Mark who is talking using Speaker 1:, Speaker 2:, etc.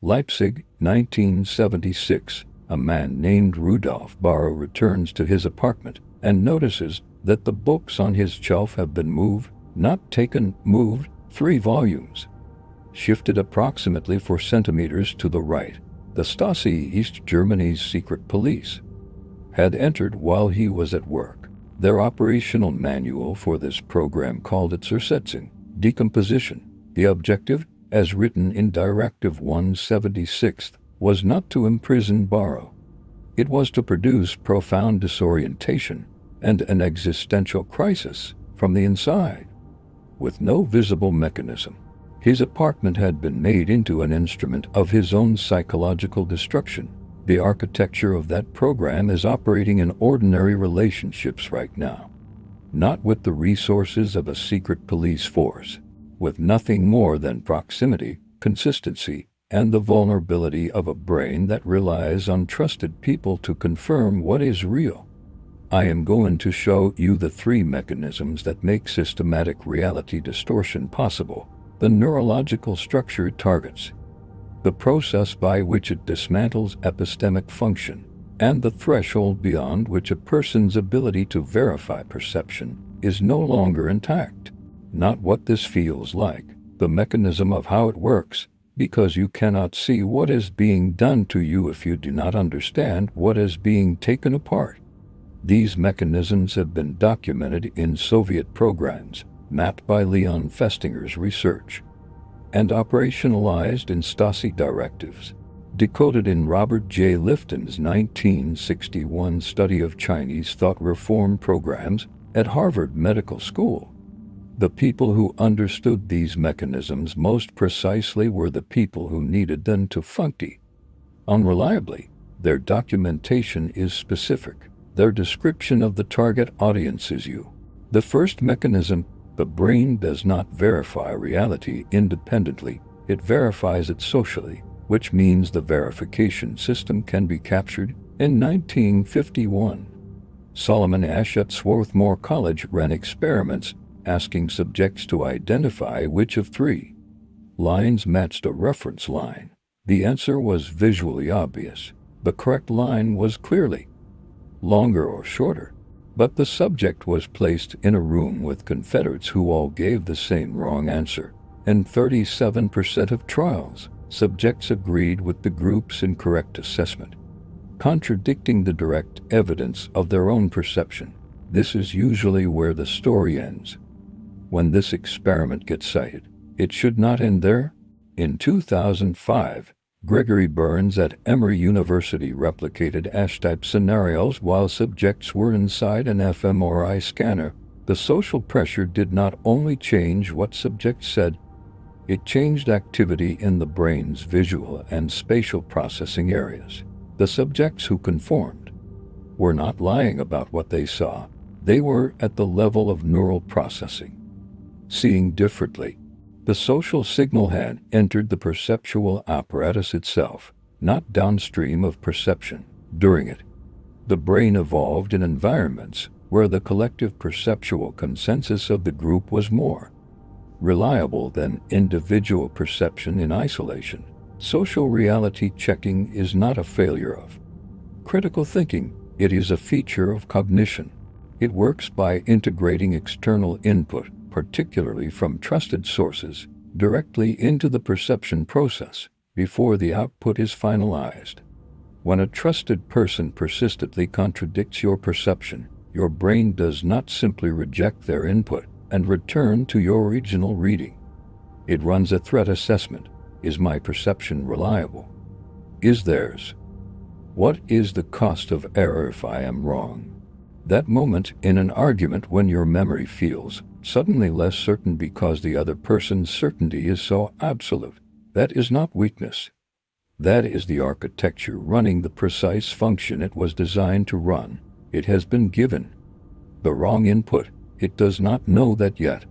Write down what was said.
Speaker 1: Leipzig, 1976. A man named Rudolf Barrow returns to his apartment and notices that the books on his shelf have been moved, not taken, moved, 3 volumes. Shifted approximately 4 centimeters to the right. The Stasi, East Germany's secret police, had entered while he was at work. Their operational manual for this program called it Zersetzung, decomposition. The objective, as written in Directive 176, was not to imprison Barrow. It was to produce profound disorientation and an existential crisis from the inside. With no visible mechanism, his apartment had been made into an instrument of his own psychological destruction. The architecture of that program is operating in ordinary relationships right now, not with the resources of a secret police force, with nothing more than proximity, consistency, and the vulnerability of a brain that relies on trusted people to confirm what is real. I am going to show you the 3 mechanisms that make systematic reality distortion possible, the neurological structure it targets, the process by which it dismantles epistemic function, and the threshold beyond which a person's ability to verify perception is no longer intact. Not what this feels like, the mechanism of how it works, because you cannot see what is being done to you if you do not understand what is being taken apart. These mechanisms have been documented in Soviet programs, mapped by Leon Festinger's research, and operationalized in Stasi directives, decoded in Robert J. Lifton's 1961 study of Chinese thought reform programs at Harvard Medical School. The people who understood these mechanisms most precisely were the people who needed them to function unreliably. Their documentation is specific. Their description of the target audience is you. The first mechanism: the brain does not verify reality independently, it verifies it socially, which means the verification system can be captured. In 1951, Solomon Asch at Swarthmore College ran experiments asking subjects to identify which of 3 lines matched a reference line. The answer was visually obvious. The correct line was clearly longer or shorter. But the subject was placed in a room with Confederates who all gave the same wrong answer. In 37% of trials, subjects agreed with the group's incorrect assessment, contradicting the direct evidence of their own perception. This is usually where the story ends. When this experiment gets cited, it should not end there. In 2005, Gregory Burns at Emory University replicated Asch-type scenarios while subjects were inside an fMRI scanner. The social pressure did not only change what subjects said, it changed activity in the brain's visual and spatial processing areas. The subjects who conformed were not lying about what they saw. They were at the level of neural processing, seeing differently. The social signal had entered the perceptual apparatus itself, not downstream of perception. During it, the brain evolved in environments where the collective perceptual consensus of the group was more reliable than individual perception in isolation. Social reality checking is not a failure of critical thinking, it is a feature of cognition. It works by integrating external input, particularly from trusted sources, directly into the perception process before the output is finalized. When a trusted person persistently contradicts your perception, your brain does not simply reject their input and return to your original reading. It runs a threat assessment. Is my perception reliable? Is theirs? What is the cost of error if I am wrong? That moment in an argument when your memory feels suddenly less certain because the other person's certainty is so absolute, that is not weakness. That is the architecture running the precise function it was designed to run. It has been given the wrong input. It does not know that yet.